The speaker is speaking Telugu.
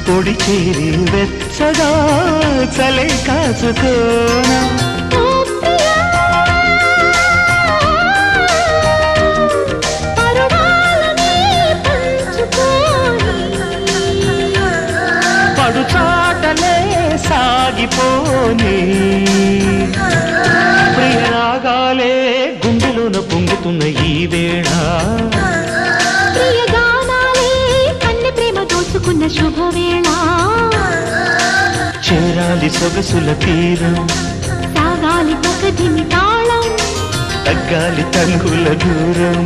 పొడి చేరి వెచ్చగా చలే కాచుకోనా పడుచాటలే సాగిపోని ప్రియరాగాలే గుండెలోన పొంగుతున్న ఈ వేళ శుభవేళ చేరాలి సొగసుల తీరం సాగాలి పకదిమి తాళం తగ్గాలి తనుల దూరం